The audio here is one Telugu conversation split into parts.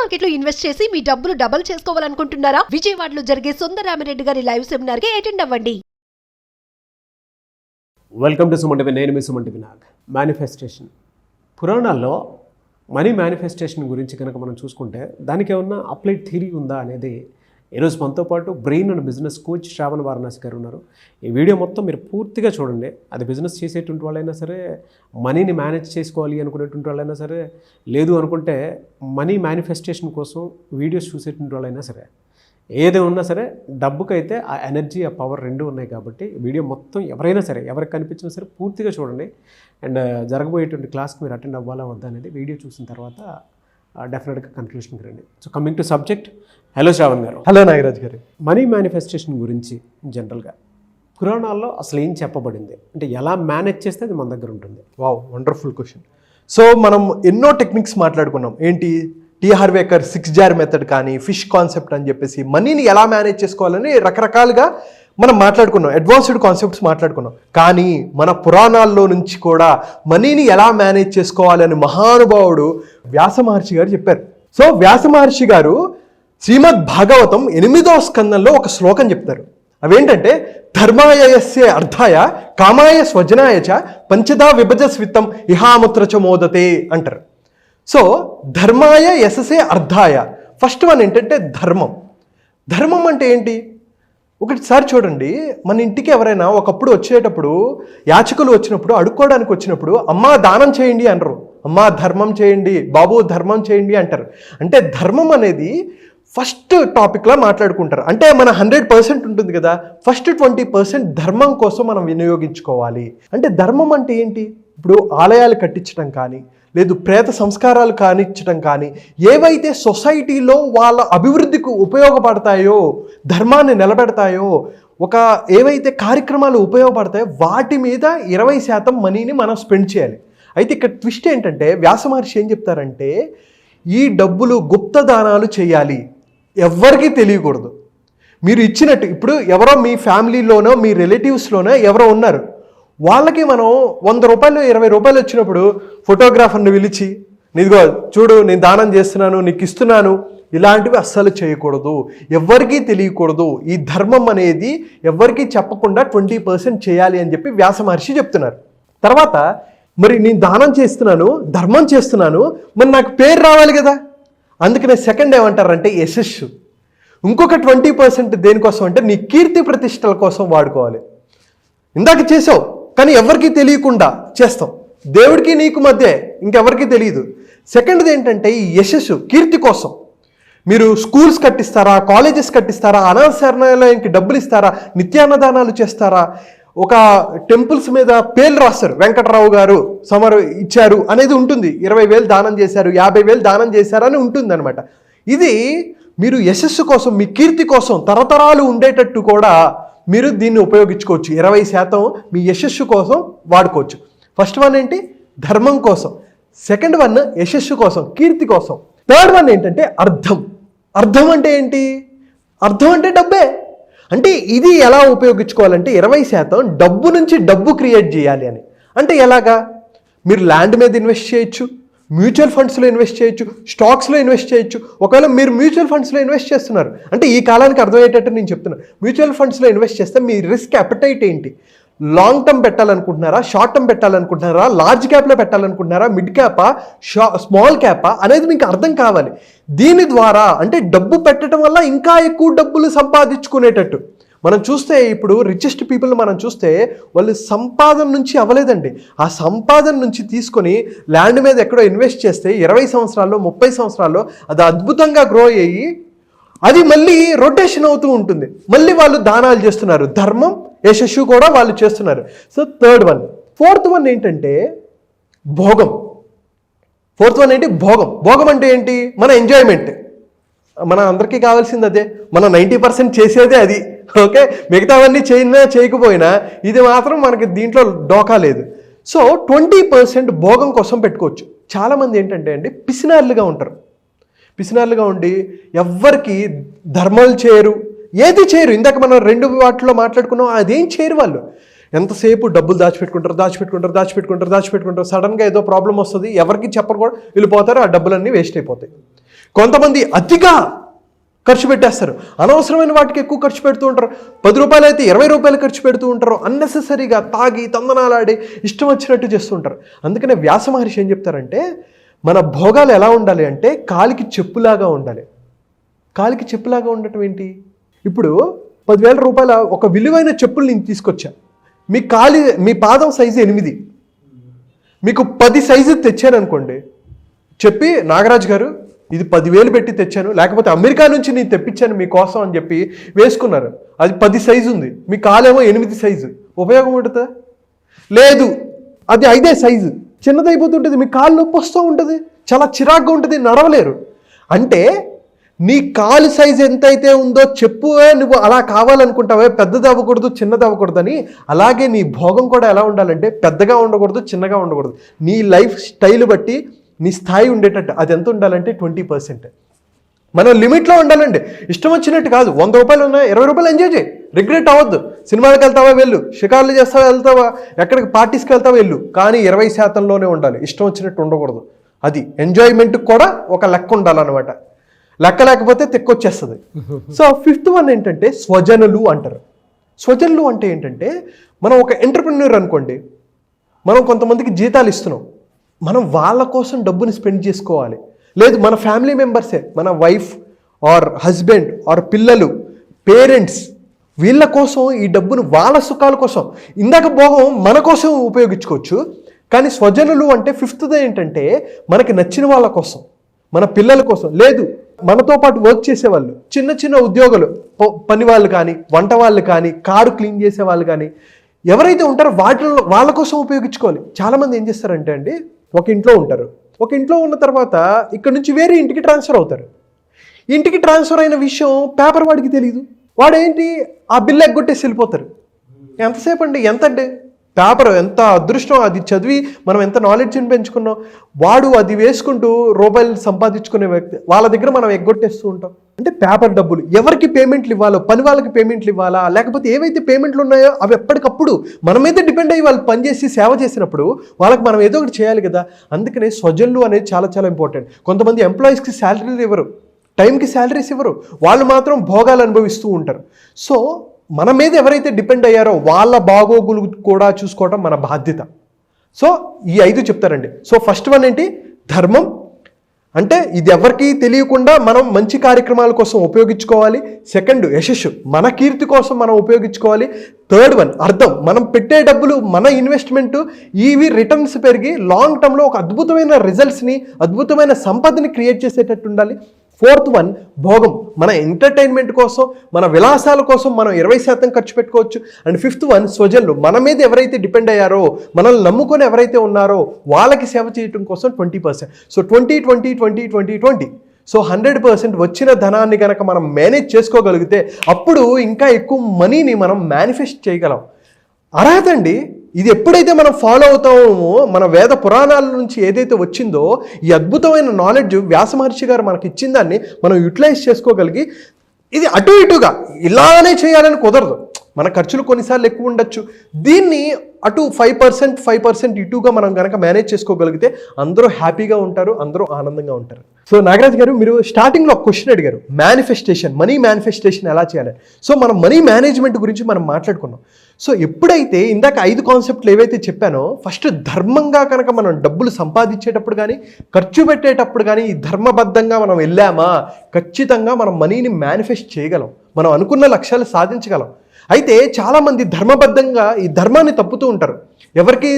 మార్కెట్ లో ఇన్వెస్ట్ చేసి మీ డబ్బులు డబుల్ చేసుకోవాలనుకుంటున్నారా? విజయవాడలో జరిగే సుందరరామిరెడ్డి గారి లైవ్ సెమినార్ కి అటెండ్ అవ్వండి. Welcome to Suman TV. నేను మీ సుమన్ టీవీ. మేనిఫెస్టేషన్ పురాణాల్లో మనీ మేనిఫెస్టేషన్ గురించి కనుక మనం చూసుకుంటే దానికి ఏమన్నా అప్లైడ్ థియరీ ఉందా అనేది ఈరోజు మనతో పాటు brain and business coach Shravan Varanasi గారు ఉన్నారు. ఈ వీడియో మొత్తం మీరు పూర్తిగా చూడండి. అది బిజినెస్ చేసేటువంటి వాళ్ళైనా సరే, మనీని మేనేజ్ చేసుకోవాలి అనుకునేటువంటి వాళ్ళైనా సరే, లేదు అనుకుంటే మనీ మేనిఫెస్టేషన్ కోసం వీడియోస్ చూసేటువంటి వాళ్ళైనా సరే, ఏది ఉన్నా సరే డబ్బుకైతే ఆ ఎనర్జీ, ఆ పవర్ రెండు ఉన్నాయి. కాబట్టి వీడియో మొత్తం ఎవరైనా సరే, ఎవరికి కనిపించినా సరే పూర్తిగా చూడండి. అండ్ జరగబోయేటువంటి క్లాస్కి మీరు అటెండ్ అవ్వాలా వద్దా అనేది వీడియో చూసిన తర్వాత డెఫినెట్గా కన్క్లూషన్కి రండి. So coming to subject, hello Shravan గారు. హలో నాగరాజ్ గారు. మనీ మేనిఫెస్టేషన్ గురించి జనరల్గా పురాణాల్లో అసలు ఏం చెప్పబడింది, అంటే ఎలా మేనేజ్ చేస్తే అది మన దగ్గర ఉంటుంది? Wow, wonderful question. సో మనం ఎన్నో టెక్నిక్స్ మాట్లాడుకున్నాం. ఏంటి, టీ హార్వేకర్ 6 జార్ మెథడ్ కానీ, ఫిష్ కాన్సెప్ట్ అని చెప్పేసి మనీని ఎలా మేనేజ్ చేసుకోవాలని రకరకాలుగా మనం మాట్లాడుకున్నాం, అడ్వాన్స్డ్ కాన్సెప్ట్స్ మాట్లాడుకున్నాం. కానీ మన పురాణాల్లో నుంచి కూడా మనీని ఎలా మేనేజ్ చేసుకోవాలని మహానుభావుడు వ్యాస మహర్షి గారు చెప్పారు. సో వ్యాస మహర్షి గారు శ్రీమద్ భాగవతం 8వ స్కందంలో ఒక శ్లోకం చెప్తారు. అవేంటంటే, ధర్మాయ యస్య అర్థాయ కామాయ స్వజనాయ చ పంచదా విభజస్విత్తం ఇహాముత్రచ మోదతే అంటారు. సో ధర్మాయ యశసే అర్థాయ, ఫస్ట్ వన్ ఏంటంటే ధర్మం. ధర్మం అంటే ఏంటి? ఒకటిసారి చూడండి, మన ఇంటికి ఎవరైనా ఒకప్పుడు వచ్చేటప్పుడు, యాచకులు వచ్చినప్పుడు, అడుక్కోవడానికి వచ్చినప్పుడు అమ్మా దానం చేయండి అంటారు, అమ్మా ధర్మం చేయండి, బాబు ధర్మం చేయండి అంటారు. అంటే ధర్మం అనేది ఫస్ట్ టాపిక్లా మాట్లాడుకుంటారు. అంటే మన 100% ఉంటుంది కదా, ఫస్ట్ 20% ధర్మం కోసం మనం వినియోగించుకోవాలి. అంటే ధర్మం అంటే ఏంటి? ఇప్పుడు ఆలయాలు కట్టించడం కానీ, లేదు ప్రేత సంస్కారాలు కానిచ్చడం కానీ, ఏవైతే సొసైటీలో వాళ్ళ అభివృద్ధికి ఉపయోగపడతాయో, ధర్మాన్ని నిలబెడతాయో, ఏవైతే కార్యక్రమాలు ఉపయోగపడతాయో వాటి మీద 20% మనీని మనం స్పెండ్ చేయాలి. అయితే ఇక్కడ ట్విస్ట్ ఏంటంటే, వ్యాస మహర్షి ఏం చెప్తారంటే, ఈ డబ్బులు గుప్త దానాలు చేయాలి, ఎవ్వరికీ తెలియకూడదు. మీరు ఇచ్చినట్టు, ఇప్పుడు ఎవరో మీ ఫ్యామిలీలోనో మీ రిలేటివ్స్లోనో ఎవరో ఉన్నారు, వాళ్ళకి మనం 100 రూపాయలు 20 రూపాయలు వచ్చినప్పుడు ఫోటోగ్రాఫర్ని పిలిచి, నీదిగో చూడు నేను దానం చేస్తున్నాను, నీకు ఇస్తున్నాను, ఇలాంటివి అస్సలు చేయకూడదు, ఎవ్వరికీ తెలియకూడదు. ఈ ధర్మం అనేది ఎవ్వరికీ చెప్పకుండా 20% చేయాలి అని చెప్పి వ్యాస మహర్షి చెప్తున్నారు. తర్వాత మరి నేను దానం చేస్తున్నాను, ధర్మం చేస్తున్నాను, మరి నాకు పేరు రావాలి కదా, అందుకనే సెకండ్ ఏమంటారంటే యశస్సు. ఇంకొక 20% దేనికోసం అంటే నీ కీర్తి ప్రతిష్టల కోసం వాడుకోవాలి. ఇందాక చేసావు కానీ ఎవరికి తెలియకుండా చేస్తాం, దేవుడికి నీకు మధ్య ఇంకెవరికి తెలియదు. సెకండ్ది ఏంటంటే ఈ యశస్సు, కీర్తి కోసం. మీరు స్కూల్స్ కట్టిస్తారా, కాలేజెస్ కట్టిస్తారా, అనాథాలయానికి డబ్బులు ఇస్తారా, నిత్యాన్నదానాలు చేస్తారా, ఒక టెంపుల్స్ మీద పేర్లు రాస్తారు, వెంకటరావు గారు ఇచ్చారు అనేది ఉంటుంది, 20,000 దానం చేశారు, 50,000 దానం చేశారు అని ఉంటుంది అనమాట. ఇది మీరు యశస్సు కోసం, మీ కీర్తి కోసం తరతరాలు ఉండేటట్టు కూడా మీరు దీన్ని ఉపయోగించుకోవచ్చు. 20% మీ యశస్సు కోసం వాడుకోవచ్చు. ఫస్ట్ వన్ ఏంటి, ధర్మం కోసం. సెకండ్ వన్ యశస్సు కోసం, కీర్తి కోసం. థర్డ్ వన్ ఏంటంటే అర్థం. అర్థం అంటే ఏంటి? అర్థం అంటే డబ్బే. అంటే ఇది ఎలా ఉపయోగించుకోవాలంటే 20% డబ్బు నుంచి డబ్బు క్రియేట్ చేయాలి అని. అంటే ఎలాగా? మీరు ల్యాండ్ మీద ఇన్వెస్ట్ చేయొచ్చు, మ్యూచువల్ ఫండ్స్లో ఇన్వెస్ట్ చేయొచ్చు, స్టాక్స్లో ఇన్వెస్ట్ చేయొచ్చు. ఒకవేళ మీరు మ్యూచువల్ ఫండ్స్లో ఇన్వెస్ట్ చేస్తున్నారు అంటే, ఈ కాలానికి అర్థమయ్యేటట్టు నేను చెప్తున్నాను, మ్యూచువల్ ఫండ్స్లో ఇన్వెస్ట్ చేస్తే మీ రిస్క్ అపెటైట్ ఏంటి? లాంగ్ టర్మ్ పెట్టాలనుకుంటున్నారా, షార్ట్ టర్మ్ పెట్టాలనుకుంటున్నారా, లార్జ్ క్యాప్లో పెట్టాలనుకుంటున్నారా, మిడ్ క్యాపా, స్మాల్ క్యాపా అనేది మీకు అర్థం కావాలి. దీని ద్వారా అంటే డబ్బు పెట్టడం వల్ల ఇంకా ఎక్కువ డబ్బులు సంపాదించుకునేటట్టు. మనం చూస్తే ఇప్పుడు రిచెస్ట్ పీపుల్ మనం చూస్తే వాళ్ళు సంపాదన నుంచి అవ్వలేదండి, ఆ సంపాదన నుంచి తీసుకొని ల్యాండ్ మీద ఎక్కడో ఇన్వెస్ట్ చేస్తే 20 సంవత్సరాల్లో 30 సంవత్సరాల్లో అది అద్భుతంగా గ్రో అయ్యి అది మళ్ళీ రొటేషన్ అవుతూ ఉంటుంది. మళ్ళీ వాళ్ళు దానాలు చేస్తున్నారు, ధర్మం యశస్సు కూడా వాళ్ళు చేస్తున్నారు. So third one. Fourth one ఏంటంటే భోగం. ఫోర్త్ వన్ ఏంటి? భోగం. భోగం అంటే ఏంటి? మన ఎంజాయ్మెంట్. మన అందరికీ కావాల్సింది అదే, మనం 90% చేసేదే అది. ఓకే, మిగతావన్నీ చేయకపోయినా ఇది మాత్రం మనకి దీంట్లో డోకా లేదు. సో 20% భోగం కోసం పెట్టుకోవచ్చు. చాలామంది ఏంటంటే అండి పిసినార్లుగా ఉంటారు. పిసినార్లుగా ఉండి ఎవ్వరికి ధర్మాలు చేయరు, ఏది చేయరు. ఇందాక మనం 2 వాటిలో మాట్లాడుకున్నాం, అదేం చేయరు వాళ్ళు. ఎంతసేపు డబ్బులు దాచిపెట్టుకుంటారు. సడన్గా ఏదో ప్రాబ్లం వస్తుంది, ఎవరికి చెప్పరు కూడా, వెళ్ళిపోతారు, ఆ డబ్బులన్నీ వేస్ట్ అయిపోతాయి. కొంతమంది అతిగా ఖర్చు పెట్టేస్తారు, అనవసరమైన వాటికి ఎక్కువ ఖర్చు పెడుతూ ఉంటారు. 10 రూపాయలు అయితే 20 రూపాయలు ఖర్చు పెడుతూ ఉంటారు. అన్నెసెసరీగా తాగి తందనాలాడి ఇష్టం వచ్చినట్టు చేస్తూ ఉంటారు. అందుకనే వ్యాస మహర్షి ఏం చెప్తారంటే, మన భోగాలు ఎలా ఉండాలి అంటే కాలికి చెప్పులాగా ఉండాలి. కాలికి చెప్పులాగా ఉండటం ఏంటి? ఇప్పుడు 10,000 రూపాయల ఒక విలువైన చెప్పులు నేను తీసుకొచ్చా, మీ పాదం సైజు 8, మీకు 10 సైజు తెచ్చాను అనుకోండి, చెప్పి నాగరాజు గారు ఇది 10,000 పెట్టి తెచ్చాను, లేకపోతే అమెరికా నుంచి నేను తెప్పించాను మీకోసం అని చెప్పి వేసుకున్నారు. అది 10 సైజు ఉంది, మీ కాలేమో 8 సైజు, ఉపయోగం ఉంటుందా? లేదు. అది 5 సైజు, చిన్నదైపోతుంటుంది, మీ కాలు నొప్పి వస్తూ ఉంటుంది, చాలా చిరాగ్గా ఉంటుంది, నడవలేరు. అంటే నీ కాలు సైజు ఎంతైతే ఉందో చెప్పు, నువ్వు అలా కావాలనుకుంటావే, పెద్దది అవ్వకూడదు చిన్నది అవ్వకూడదు అని. అలాగే నీ భోగం కూడా ఎలా ఉండాలంటే పెద్దగా ఉండకూడదు చిన్నగా ఉండకూడదు. నీ లైఫ్ స్టైల్ బట్టి నీ స్థాయి ఉండేటట్టు అది ఎంత ఉండాలంటే 20%. మనం లిమిట్లో ఉండాలండి, ఇష్టం వచ్చినట్టు కాదు. 100 రూపాయలు ఉన్నాయి, 20 రూపాయలు ఎంజాయ్ చేయి, రిగ్రెట్ అవ్వద్దు. సినిమాలకు వెళ్తావా వెళ్ళు, షికార్లు చేస్తావా వెళ్తావా, ఎక్కడికి పార్టీస్కి వెళ్తావా వెళ్ళు, కానీ 20%లోనే ఉండాలి, ఇష్టం వచ్చినట్టు ఉండకూడదు. అది ఎంజాయ్మెంట్కి కూడా ఒక లెక్క ఉండాలన్నమాట. లెక్క లేకపోతే తెక్కొచ్చేస్తుంది. సో 5th వన్ ఏంటంటే స్వజనులు అంటారు. స్వజనులు అంటే ఏంటంటే, మనం ఒక ఎంటర్‌ప్రెన్యూర్ అనుకోండి, మనం కొంతమందికి జీతాలు ఇస్తున్నాం, మనం వాళ్ళ కోసం డబ్బుని స్పెండ్ చేసుకోవాలి. లేదు, మన ఫ్యామిలీ మెంబర్సే, మన వైఫ్ ఆర్ హస్బెండ్ ఆర్ పిల్లలు, పేరెంట్స్, వీళ్ళ కోసం ఈ డబ్బును వాళ్ళ సుఖాల కోసం, ఇందాక భోగం మన కోసం ఉపయోగించుకోవచ్చు. కానీ స్వజనులు అంటే 5th ఏంటంటే మనకి నచ్చిన వాళ్ళ కోసం, మన పిల్లల కోసం, లేదు మనతో పాటు వర్క్ చేసేవాళ్ళు, చిన్న చిన్న ఉద్యోగులు, పని వాళ్ళు కానీ, వంట వాళ్ళు కానీ, కారు క్లీన్ చేసే వాళ్ళు కానీ, ఎవరైతే ఉంటారో వాళ్ళ కోసం ఉపయోగించుకోవాలి. చాలామంది ఏం చేస్తారంటే అండి, ఒక ఇంట్లో ఉంటారు, ఒక ఇంట్లో ఉన్న తర్వాత ఇక్కడ నుంచి వేరే ఇంటికి ట్రాన్స్ఫర్ అవుతారు. ఇంటికి ట్రాన్స్ఫర్ అయిన విషయం పేపర్ వాడికి తెలియదు. వాడేంటి ఆ బిల్లు ఎగ్గొట్టేసి వెళ్ళిపోతారు. ఎంతసేపు అండి, ఎంతండి పేపర్, ఎంత అదృష్టం, అది చదివి మనం ఎంత నాలెడ్జ్ని పెంచుకున్నాం. వాడు అది వేసుకుంటూ రూపాయలు సంపాదించుకునే వ్యక్తి, వాళ్ళ దగ్గర మనం ఎగ్గొట్టేస్తూ ఉంటాం. అంటే పేపర్ డబ్బులు ఎవరికి పేమెంట్లు ఇవ్వాలో, పని వాళ్ళకి పేమెంట్లు ఇవ్వాలా, లేకపోతే ఏవైతే పేమెంట్లు ఉన్నాయో అవి ఎప్పటికప్పుడు మన మీద డిపెండ్ అయ్యి వాళ్ళు పనిచేసి సేవ చేసినప్పుడు వాళ్ళకి మనం ఏదో ఒకటి చేయాలి కదా. అందుకనే స్వజనులు అనేది చాలా చాలా ఇంపార్టెంట్. కొంతమంది ఎంప్లాయీస్కి శాలరీలు ఇవ్వరు, టైంకి శాలరీస్ ఇవ్వరు, వాళ్ళు మాత్రం భోగాలు అనుభవిస్తూ ఉంటారు. సో మన మీద ఎవరైతే డిపెండ్ అయ్యారో వాళ్ళ బాగోగులు కూడా చూసుకోవడం మన బాధ్యత. సో ఈ 5 చెప్తారండి. సో ఫస్ట్ వన్ ఏంటి, ధర్మం. అంటే ఇది ఎవరికి తెలియకుండా మనం మంచి కార్యక్రమాల కోసం ఉపయోగించుకోవాలి. సెకండ్, యశస్సు, మన కీర్తి కోసం మనం ఉపయోగించుకోవాలి. థర్డ్ వన్, అర్థం. మనం పెట్టే డబ్బులు, మన ఇన్వెస్ట్మెంట్, ఇవి రిటర్న్స్ పెరిగి లాంగ్ టర్మ్లో ఒక అద్భుతమైన రిజల్ట్స్ని, అద్భుతమైన సంపదని క్రియేట్ చేసేటట్టు ఉండాలి. 4th వన్, భోగం. మన ఎంటర్టైన్మెంట్ కోసం, మన విలాసాల కోసం మనం 20% ఖర్చు పెట్టుకోవచ్చు. అండ్ 5th వన్, స్వజనులు. మన మీద ఎవరైతే డిపెండ్ అయ్యారో, మనల్ని నమ్ముకొని ఎవరైతే ఉన్నారో వాళ్ళకి సేవ చేయడం కోసం 20%. సో 20. సో 100% వచ్చిన ధనాన్ని కనుక మనం మేనేజ్ చేసుకోగలిగితే అప్పుడు ఇంకా ఎక్కువ మనీని మనం మేనిఫెస్ట్ చేయగలం. అర్హత అండి. ఇది ఎప్పుడైతే మనం ఫాలో అవుతామో, మన వేద పురాణాల నుంచి ఏదైతే వచ్చిందో ఈ అద్భుతమైన నాలెడ్జ్ వ్యాస మహర్షి గారు మనకి ఇచ్చిన దాన్ని మనం యూటిలైజ్ చేసుకోగలిగి, ఇది అటు ఇటుగా ఇలానే చేయాలని కుదరదు. మన ఖర్చులు కొన్నిసార్లు ఎక్కువ ఉండొచ్చు, దీన్ని అటు 5% ఇటుగా మనం కనుక మేనేజ్ చేసుకోగలిగితే అందరూ హ్యాపీగా ఉంటారు, అందరూ ఆనందంగా ఉంటారు. సో నాగరాజ్ గారు, మీరు స్టార్టింగ్లో ఒక క్వశ్చన్ అడిగారు, మేనిఫెస్టేషన్, మనీ మేనిఫెస్టేషన్ ఎలా చేయాలి. సో మనం మనీ మేనేజ్మెంట్ గురించి మనం మాట్లాడుకున్నాం. సో ఎప్పుడైతే ఇందాక 5 కాన్సెప్ట్లు ఏవైతే చెప్పానో, ఫస్ట్ ధర్మంగా కనుక మనం డబ్బులు సంపాదించేటప్పుడు కానీ, ఖర్చు పెట్టేటప్పుడు కానీ ఈ ధర్మబద్ధంగా మనం వెళ్ళామా, ఖచ్చితంగా మనం మనీని మేనిఫెస్ట్ చేయగలం, మనం అనుకున్న లక్ష్యాలు సాధించగలం. అయితే చాలామంది ధర్మబద్ధంగా ఈ ధర్మాన్ని తప్పుతూ ఉంటారు, ఎవరికి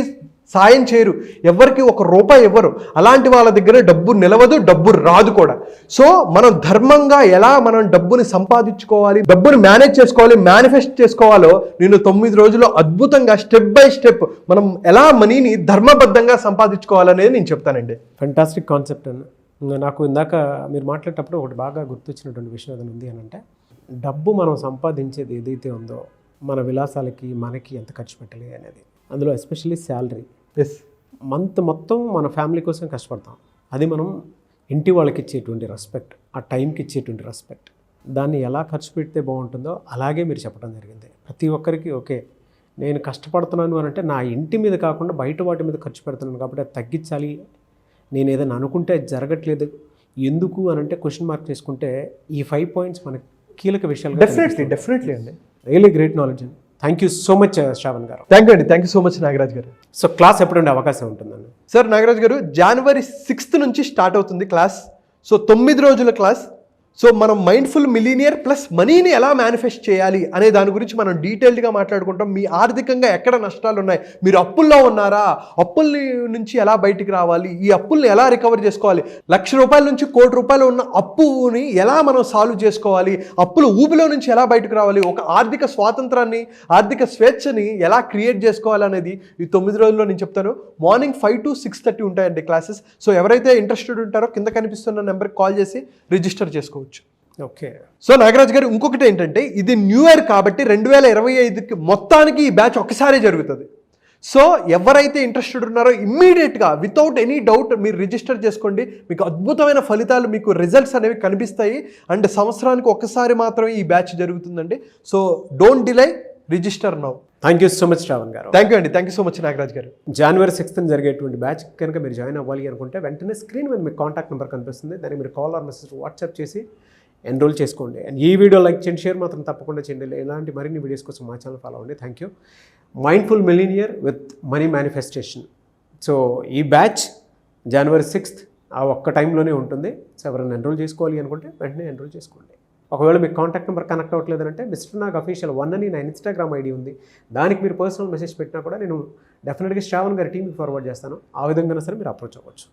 సాయం చేయరు, ఎవరికి ₹1 ఇవ్వరు. అలాంటి వాళ్ళ దగ్గర డబ్బు నిలవదు, డబ్బు రాదు కూడా. సో మనం ధర్మంగా ఎలా మనం డబ్బుని సంపాదించుకోవాలి, డబ్బుని మేనేజ్ చేసుకోవాలి, మేనిఫెస్ట్ చేసుకోవాలో నేను 9 రోజుల్లో అద్భుతంగా స్టెప్ బై స్టెప్ మనం ఎలా మనీని ధర్మబద్ధంగా సంపాదించుకోవాలనేది నేను చెప్తానండి. ఫెంటాస్టిక్ కాన్సెప్ట్ అన్న. నాకు ఇందాక మీరు మాట్లాడేటప్పుడు ఒకటి బాగా గుర్తొచ్చినటువంటి విషయం ఏదైనా ఉంది అని అంటే, డబ్బు మనం సంపాదించేది ఏదైతే ఉందో మన విలాసాలకి మనకి ఎంత ఖర్చు పెట్టాలి అనేది, అందులో ఎస్పెషల్లీ శాలరీ. మంత్ మొత్తం మన ఫ్యామిలీ కోసం కష్టపడతాం, అది మనం ఇంటి వాళ్ళకి ఇచ్చేటువంటి రెస్పెక్ట్, ఆ టైంకి ఇచ్చేటువంటి రెస్పెక్ట్, దాన్ని ఎలా ఖర్చు పెడితే బాగుంటుందో అలాగే మీరు చెప్పడం జరిగింది. ప్రతి ఒక్కరికి ఓకే, నేను కష్టపడుతున్నాను అని అంటే నా ఇంటి మీద కాకుండా బయట వాటి మీద ఖర్చు పెడుతున్నాను కాబట్టి అది తగ్గించాలి, నేను ఏదైనా అనుకుంటే అది జరగట్లేదు, ఎందుకు అని అంటే క్వశ్చన్ మార్క్ చేసుకుంటే ఈ 5 పాయింట్స్ మనకి కీలక విషయాలు. డెఫినెట్లీ అండి. రియలీ గ్రేట్ నాలెడ్జ్ అండి. Thank you so much Shravan garu. Thank you so much Nagaraj garu. So class ఎప్పుడు ఉండే అవకాశం ఉంటుందండి? సార్ నాగరాజ్ గారు, January 6th నుంచి స్టార్ట్ అవుతుంది క్లాస్. సో 9 రోజుల క్లాస్. సో మనం మైండ్ఫుల్ మిలీనియర్ ప్లస్ మనీని ఎలా మేనిఫెస్ట్ చేయాలి అనే దాని గురించి మనం డీటెయిల్డ్గా మాట్లాడుకుంటాం. మీ ఆర్థికంగా ఎక్కడ నష్టాలు ఉన్నాయి, మీరు అప్పుల్లో ఉన్నారా, అప్పుల నుంచి ఎలా బయటికి రావాలి, ఈ అప్పుల్ని ఎలా రికవర్ చేసుకోవాలి, ₹1,00,000 నుంచి ₹1,00,00,000 ఉన్న అప్పుని ఎలా మనం సాల్వ్ చేసుకోవాలి, అప్పుల ఊబిలో నుంచి ఎలా బయటకు రావాలి, ఒక ఆర్థిక స్వాతంత్రాన్ని, ఆర్థిక స్వేచ్ఛని ఎలా క్రియేట్ చేసుకోవాలి అనేది ఈ 9 రోజుల్లో నేను చెప్తాను. మార్నింగ్ 5 to 6:30 ఉంటాయండి క్లాసెస్. సో ఎవరైతే ఇంట్రెస్టెడ్ ఉంటారో కింద కనిపిస్తున్న నెంబర్కి కాల్ చేసి రిజిస్టర్ చేసుకోవచ్చు. ఓకే. సో నాగరాజ్ గారు, ఇంకొకటి ఏంటంటే ఇది న్యూ ఇయర్ కాబట్టి 2025కి మొత్తానికి ఈ బ్యాచ్ ఒకసారి జరుగుతుంది. సో ఎవరైతే ఇంట్రెస్టెడ్ ఉన్నారో ఇమ్మీడియట్గా వితౌట్ ఎనీ డౌట్ మీరు రిజిస్టర్ చేసుకోండి. మీకు అద్భుతమైన ఫలితాలు, మీకు రిజల్ట్స్ అనేవి కనిపిస్తాయి. అండ్ సంవత్సరానికి ఒక్కసారి మాత్రమే ఈ బ్యాచ్ జరుగుతుందండి. So don't delay, register now. Thank you so much Shravan garu. Thank you అండి. Thank you so much Nagaraj గారు. January 6th జరిగేటువంటి బ్యాచ్ కనుక మీరు జాయిన్ అవ్వాలి అనుకుంటే వెంటనే స్క్రీన్ మీద మీకు కాంటాక్ట్ నెంబర్ కనిపిస్తుంది. దాన్ని మీరు కాల్ ఆర్ మెసేజ్ వాట్సాప్ చేసి ఎన్రోల్ చేసుకోండి. అండ్ ఈ వీడియో లైక్ చేయండి, షేర్ మాత్రం తప్పకుండా చేయండి. ఇలాంటి మరిన్ని వీడియోస్ కోసం మా ఛానల్ ఫాలో అవ్వండి. Thank you. Mindful millionaire with money manifestation. So ఈ బ్యాచ్ January 6th ఆ ఒక్క టైంలోనే ఉంటుంది. సో ఎవరైనా ఎన్రోల్ చేసుకోవాలి అనుకుంటే వెంటనే ఎన్రోల్ చేసుకోండి. ఒకవేళ మీకు కాంటాక్ట్ నెంబర్ కనెక్ట్ అవ్వట్లేదంటే మిస్టర్ నాగ్ అఫీషియల్ 1 అని నా ఇన్స్టాగ్రామ్ ఐడి ఉంది. దానికి మీరు పర్సనల్ మెసేజ్ పెట్టినా కూడా నేను డెఫినెట్గా శ్రావణ్ గారి టీంకి ఫార్వర్డ్ చేస్తాను. ఆ విధంగా సరే మీరు అప్రోచ్ అవ్వచ్చు.